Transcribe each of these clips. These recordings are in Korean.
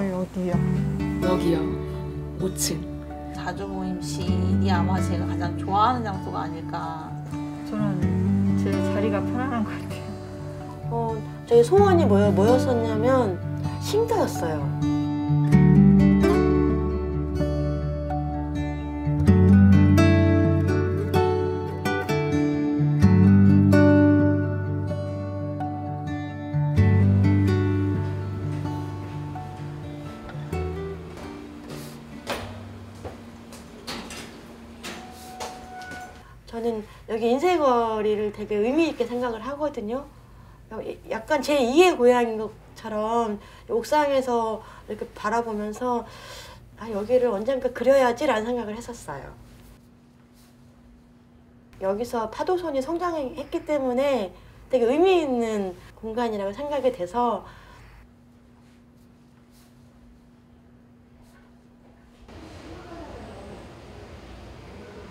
여기요. 여기요. 5층. 자주 모임실이 아마 제가 가장 좋아하는 장소가 아닐까. 저는 제 자리가 편안한 것 같아요. 저희 소원이 뭐였었냐면 쉼터였어요. 저는 여기 인쇄거리를 되게 의미 있게 생각을 하거든요. 약간 제 2의 고향인 것처럼 옥상에서 이렇게 바라보면서 여기를 언젠가 그려야지라는 생각을 했었어요. 여기서 파도손이 성장했기 때문에 되게 의미 있는 공간이라고 생각이 돼서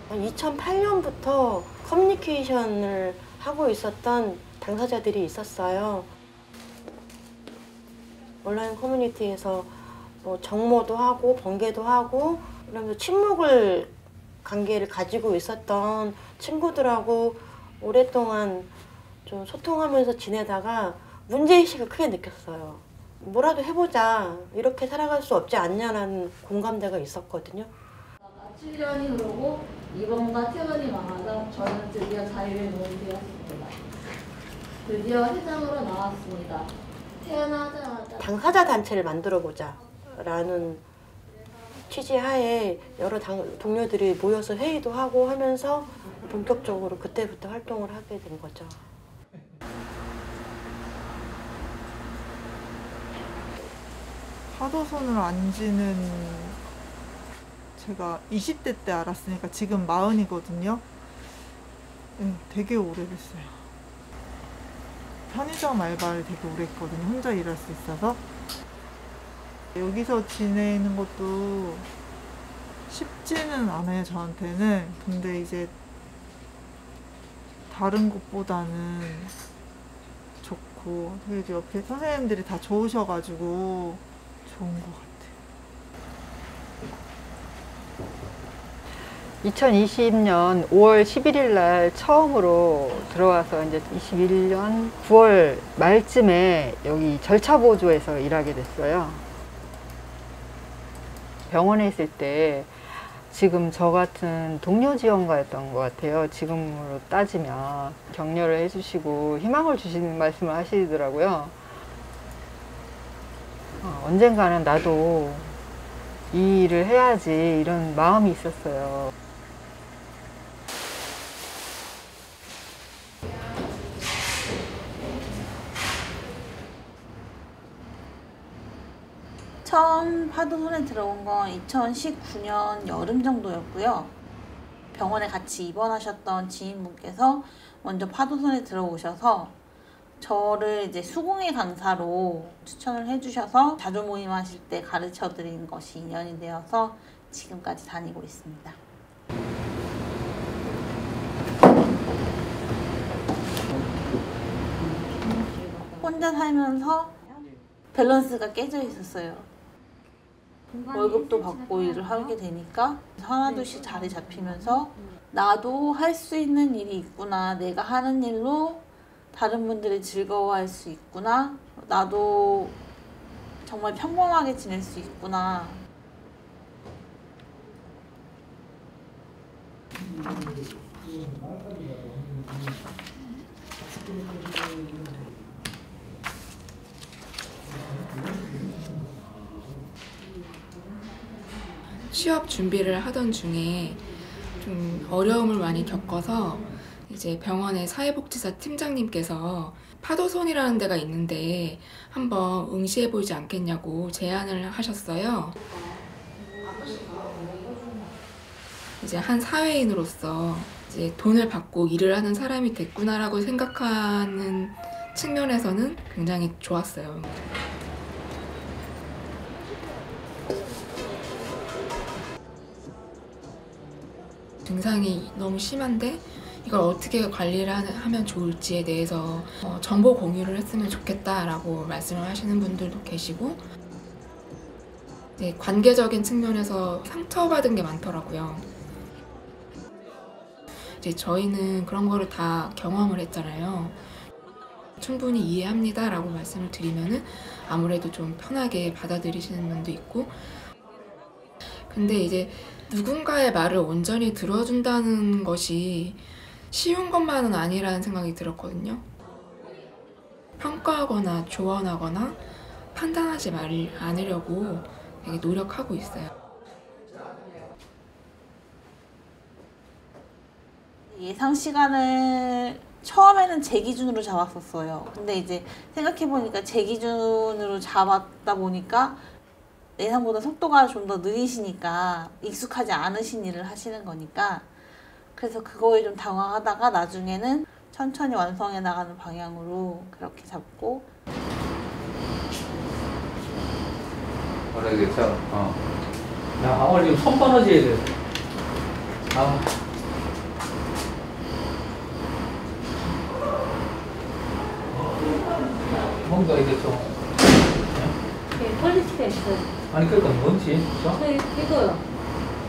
한 2008년부터 커뮤니케이션을 하고 있었던 당사자들이 있었어요. 온라인 커뮤니티에서 뭐 정모도 하고 번개도 하고 이러면서 친목을 관계를 가지고 있었던 친구들하고 오랫동안 좀 소통하면서 지내다가 문제의식을 크게 느꼈어요. 뭐라도 해보자, 이렇게 살아갈 수 없지 않냐라는 공감대가 있었거든요. 7년이 흐르고 이번과 퇴근이 많아서 저는 드디어 자리를 놓게 되었습니다. 드디어 회장으로 나왔습니다. 태어나자마자 당사자 단체를 만들어보자 라는 취지하에 여러 동료들이 모여서 회의도 하고 하면서 본격적으로 그때부터 활동을 하게 된 거죠. 파도손을 안지는 제가 20대 때 알았으니까 지금 40이거든요. 되게 오래됐어요. 편의점 알바를 되게 오래 했거든요. 혼자 일할 수 있어서. 여기서 지내는 것도 쉽지는 않아요, 저한테는. 근데 이제 다른 곳보다는 좋고, 되게 옆에 선생님들이 다 좋으셔가지고 좋은 것 같아요. 2020년 5월 11일 날 처음으로 들어와서 이제 21년 9월 말쯤에 여기 절차보조에서 일하게 됐어요. 병원에 있을 때 지금 저 같은 동료 지원가였던 것 같아요. 지금으로 따지면 격려를 해주시고 희망을 주시는 말씀을 하시더라고요. 언젠가는 나도 이 일을 해야지 이런 마음이 있었어요. 처음 파도손에 들어온 건 2019년 여름 정도였고요. 병원에 같이 입원하셨던 지인분께서 먼저 파도손에 들어오셔서 저를 이제 수공예 강사로 추천을 해주셔서 자주 모임하실 때 가르쳐 드린 것이 인연이 되어서 지금까지 다니고 있습니다. 혼자 살면서 밸런스가 깨져 있었어요. 월급도 받고 일을 하게 되니까 하나둘씩 자리 잡히면서 나도 할 수 있는 일이 있구나, 내가 하는 일로 다른 분들이 즐거워할 수 있구나, 나도 정말 평범하게 지낼 수 있구나. 취업 준비를 하던 중에 좀 어려움을 많이 겪어서 이제 병원의 사회복지사 팀장님께서 파도손이라는 데가 있는데 한번 응시해보지 않겠냐고 제안을 하셨어요. 이제 한 사회인으로서 이제 돈을 받고 일을 하는 사람이 됐구나라고 생각하는 측면에서는 굉장히 좋았어요. 증상이 너무 심한데 이걸 어떻게 관리를 하면 좋을지에 대해서 정보 공유를 했으면 좋겠다라고 말씀을 하시는 분들도 계시고, 이제 관계적인 측면에서 상처받은 게 많더라고요. 이제 저희는 그런 거를 다 경험을 했잖아요. 충분히 이해합니다 라고 말씀을 드리면은 아무래도 좀 편하게 받아들이시는 분도 있고, 근데 이제 누군가의 말을 온전히 들어준다는 것이 쉬운 것만은 아니라는 생각이 들었거든요. 평가하거나 조언하거나 판단하지 않으려고 되게 노력하고 있어요. 예상 시간을 처음에는 제 기준으로 잡았었어요. 근데 이제 생각해보니까 제 기준으로 잡았다 보니까 예상보다 속도가 좀 더 느리시니까 익숙하지 않으신 일을 하시는 거니까, 그래서 그거에 좀 당황하다가 나중에는 천천히 완성해 나가는 방향으로 그렇게 잡고. 모르겠어. 야, 오늘 지금 손 번호지야 돼. 뭔가 이게 좀. 네, 퀄리티가 있어요. 아니, 그러니까 뭔지? 그죠? 네, 이거요.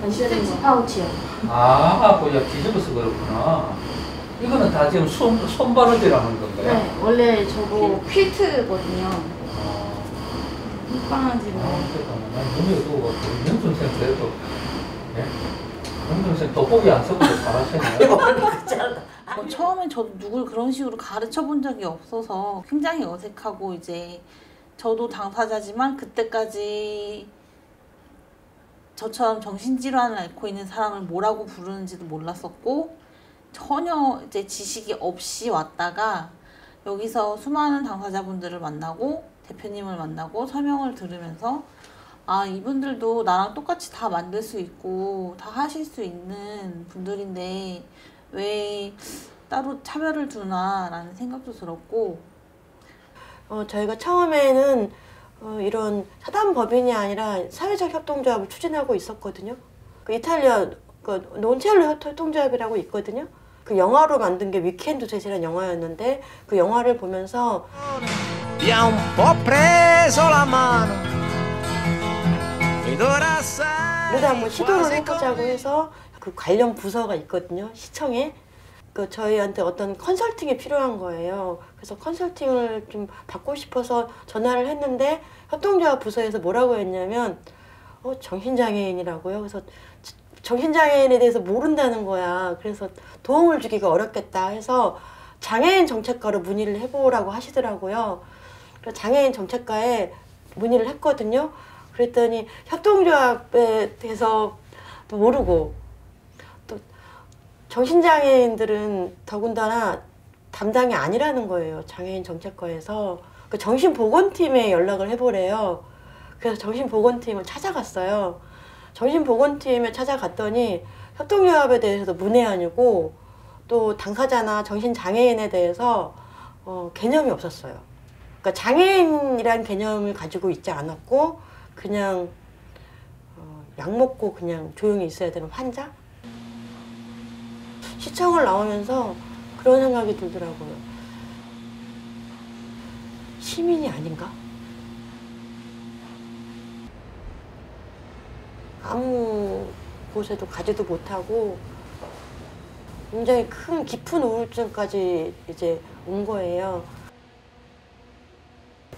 스티치 파우치요. 그냥 뒤집어서 그렇구나. 이거는 다 지금 손바느질하는 건가요? 네, 원래 저거 퀼트거든요. 빵하지 뭐. 잠깐만, 난 눈에 두고 명준생 그래도, 예? 명준생 돋보기 안 써보고 잘하시네요. 처음엔 저도 누굴 그런 식으로 가르쳐 본 적이 없어서 굉장히 어색하고, 이제 저도 당사자지만 그때까지 저처럼 정신질환을 앓고 있는 사람을 뭐라고 부르는지도 몰랐었고, 전혀 이제 지식이 없이 왔다가 여기서 수많은 당사자분들을 만나고 대표님을 만나고 설명을 들으면서, 아, 이분들도 나랑 똑같이 다 만들 수 있고 다 하실 수 있는 분들인데 왜 따로 차별을 두나라는 생각도 들었고. 저희가 처음에는 이런 사단법인이 아니라 사회적 협동조합을 추진하고 있었거든요. 그 이탈리아 논첼로 협동조합이라고 있거든요. 그 영화로 만든 게 위켄드 셋이라는 영화였는데, 그 영화를 보면서 그래도 한번 시도를 해보자고 해서 그 관련 부서가 있거든요, 시청에. 저희한테 어떤 컨설팅이 필요한 거예요. 그래서 컨설팅을 좀 받고 싶어서 전화를 했는데 협동조합 부서에서 뭐라고 했냐면 정신장애인이라고요. 그래서 정신장애인에 대해서 모른다는 거야. 그래서 도움을 주기가 어렵겠다 해서 장애인 정책과로 문의를 해보라고 하시더라고요. 그래서 장애인 정책과에 문의를 했거든요. 그랬더니 협동조합에 대해서 또 모르고, 또 정신장애인들은 더군다나 담당이 아니라는 거예요, 장애인 정책과에서. 그 정신보건팀에 연락을 해보래요. 그래서 정신보건팀을 찾아갔어요. 정신보건팀에 찾아갔더니 협동조합에 대해서도 문외한이고, 또 당사자나 정신장애인에 대해서 개념이 없었어요. 그러니까 장애인이란 개념을 가지고 있지 않았고, 그냥 약 먹고 그냥 조용히 있어야 되는 환자? 시청을 나오면서 그런 생각이 들더라고요. 시민이 아닌가? 아무 곳에도 가지도 못하고 굉장히 큰 깊은 우울증까지 이제 온 거예요.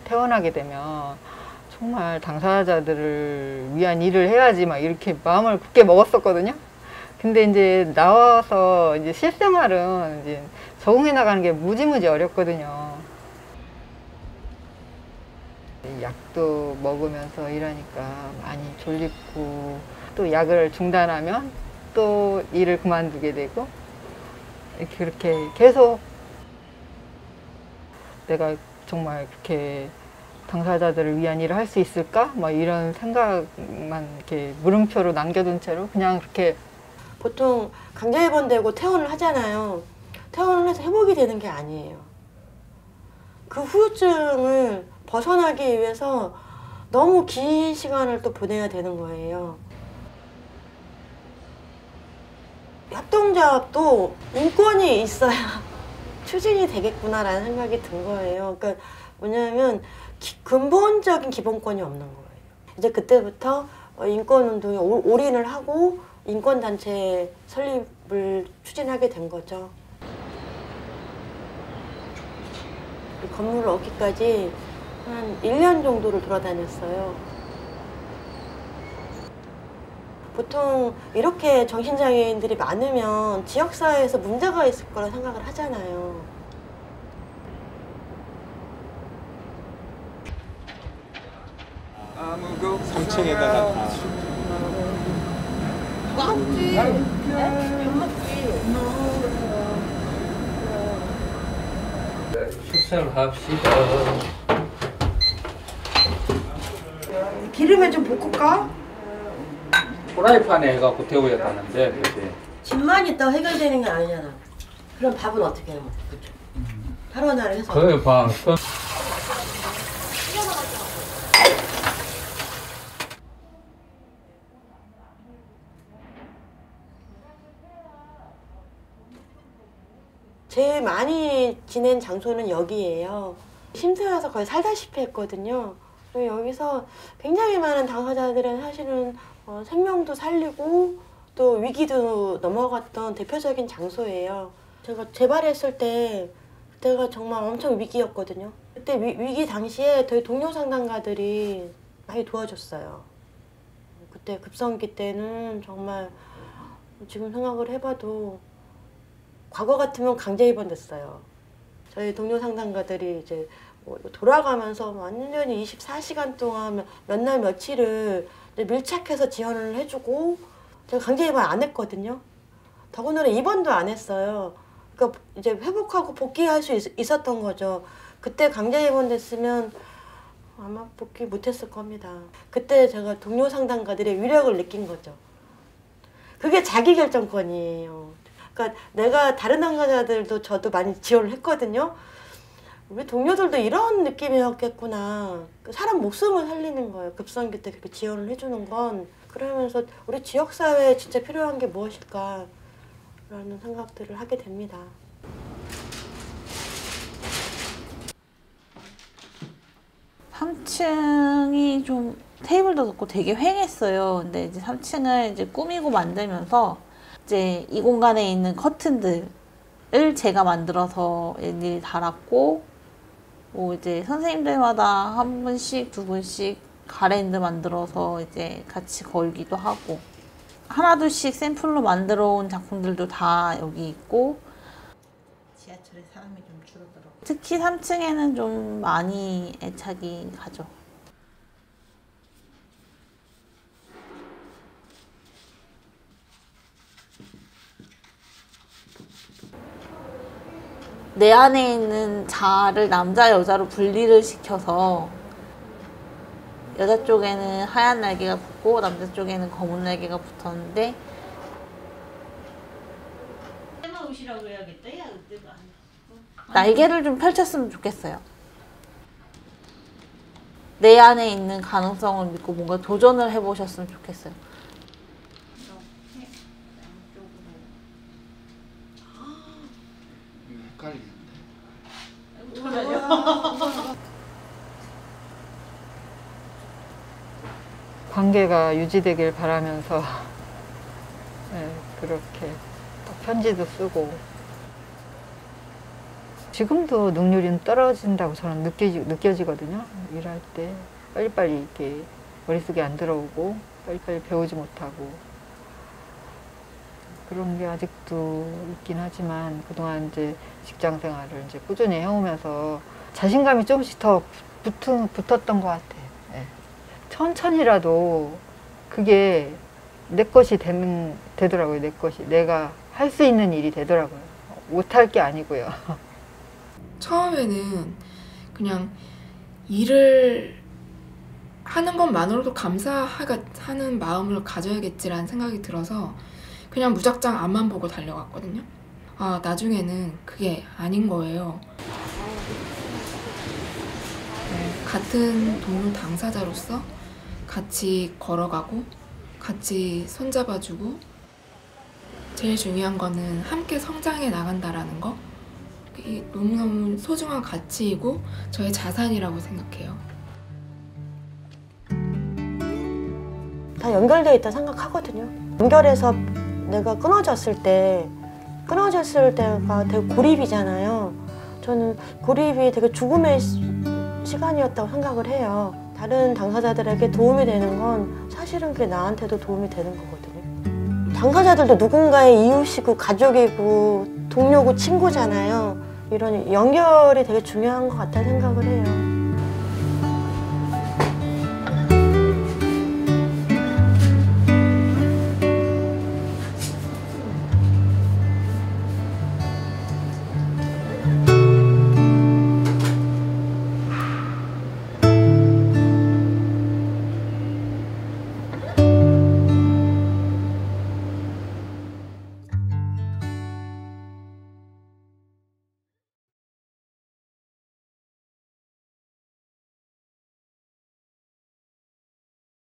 태어나게 되면 정말 당사자들을 위한 일을 해야지 막 이렇게 마음을 굳게 먹었었거든요. 근데 이제 나와서 이제 실생활은 이제 적응해 나가는 게 무지무지 어렵거든요. 약도 먹으면서 일하니까 많이 졸립고, 또 약을 중단하면 또 일을 그만두게 되고, 이렇게 그렇게 계속 내가 정말 그렇게 당사자들을 위한 일을 할 수 있을까? 막 이런 생각만 이렇게 물음표로 남겨둔 채로 그냥 그렇게. 보통 강제 입원되고 퇴원을 하잖아요. 퇴원을 해서 회복이 되는 게 아니에요. 그 후유증을 벗어나기 위해서 너무 긴 시간을 또 보내야 되는 거예요. 협동조합도 인권이 있어야 추진이 되겠구나라는 생각이 든 거예요. 그러니까 뭐냐면 근본적인 기본권이 없는 거예요. 이제 그때부터 인권운동에 올인을 하고 인권단체 설립을 추진하게 된 거죠. 이 건물을 얻기까지 한 1년 정도를 돌아다녔어요. 보통 이렇게 정신장애인들이 많으면 지역사회에서 문제가 있을 거라 생각을 하잖아요. 아무도 3층에다가 다 식사를 합시다. 기름에 좀 볶을까? 프라이팬에 해갖고 데워야 하는데 그게 집만 있다고 해결되는 게 아니잖아. 그럼 밥은 어떻게 해 먹고 그쵸? 하루 하나를 해서 그 방. 제일 많이 지낸 장소는 여기예요. 심사여서 거의 살다시피 했거든요. 그리고 여기서 굉장히 많은 당사자들은 사실은 생명도 살리고 또 위기도 넘어갔던 대표적인 장소예요. 제가 재발했을 때 그때가 정말 엄청 위기였거든요. 그때 위기 당시에 저희 동료 상담가들이 많이 도와줬어요. 그때 급성기 때는 정말 지금 생각을 해봐도 과거 같으면 강제 입원됐어요. 저희 동료 상담가들이 이제 돌아가면서 완전히 24시간 동안 몇 날 며칠을 밀착해서 지원을 해주고 제가 강제 입원 안 했거든요. 더군다나 입원도 안 했어요. 그러니까 이제 회복하고 복귀할 수 있었던 거죠. 그때 강제 입원됐으면 아마 복귀 못했을 겁니다. 그때 제가 동료 상담가들의 위력을 느낀 거죠. 그게 자기결정권이에요. 그러니까 내가 다른 당사자들도 저도 많이 지원을 했거든요. 우리 동료들도 이런 느낌이었겠구나. 사람 목숨을 살리는 거예요. 급성기 때 그렇게 지원을 해주는 건. 그러면서 우리 지역사회에 진짜 필요한 게 무엇일까 라는 생각들을 하게 됩니다. (3층이) 좀 테이블도 높고 되게 휑했어요. 근데 이제 3층을 이제 꾸미고 만들면서 이제 이 공간에 있는 커튼들을 제가 만들어서 일일이 달았고, 뭐 이제 선생님들마다 한 분씩 두 분씩 가랜드 만들어서 이제 같이 걸기도 하고, 하나둘씩 샘플로 만들어 온 작품들도 다 여기 있고. 지하철에 사람이 좀 줄어들어. 특히 3층에는 좀 많이 애착이 가죠. 내 안에 있는 자아를 남자, 여자로 분리를 시켜서 여자 쪽에는 하얀 날개가 붙고 남자 쪽에는 검은 날개가 붙었는데, 날개를 좀 펼쳤으면 좋겠어요. 내 안에 있는 가능성을 믿고 뭔가 도전을 해보셨으면 좋겠어요. 관계가 유지되길 바라면서 네, 그렇게 또 편지도 쓰고. 지금도 능률이 떨어진다고 저는 느껴지거든요. 일할 때 빨리빨리 이렇게 머릿속에 안 들어오고 빨리빨리 배우지 못하고 그런 게 아직도 있긴 하지만, 그동안 이제 직장 생활을 이제 꾸준히 해오면서 자신감이 조금씩 더 붙었던 것 같아요. 네. 천천히라도 그게 내 것이 되더라고요. 내 것이. 내가 할 수 있는 일이 되더라고요. 못할 게 아니고요. 처음에는 그냥 일을 하는 것만으로도 감사하는 마음을 가져야겠지라는 생각이 들어서 그냥 무작정 앞만 보고 달려갔거든요. 아, 나중에는 그게 아닌 거예요. 같은 동료 당사자로서 같이 걸어가고 같이 손잡아주고, 제일 중요한 거는 함께 성장해 나간다라는 거. 이게 너무너무 소중한 가치이고 저의 자산이라고 생각해요. 다 연결되어 있다 생각하거든요. 연결해서 내가 끊어졌을 때가 되게 고립이잖아요. 저는 고립이 되게 죽음의 시간이었다고 생각을 해요. 다른 당사자들에게 도움이 되는 건 사실은 그게 나한테도 도움이 되는 거거든요. 당사자들도 누군가의 이웃이고 가족이고 동료고 친구잖아요. 이런 연결이 되게 중요한 것 같다는 생각을 해요.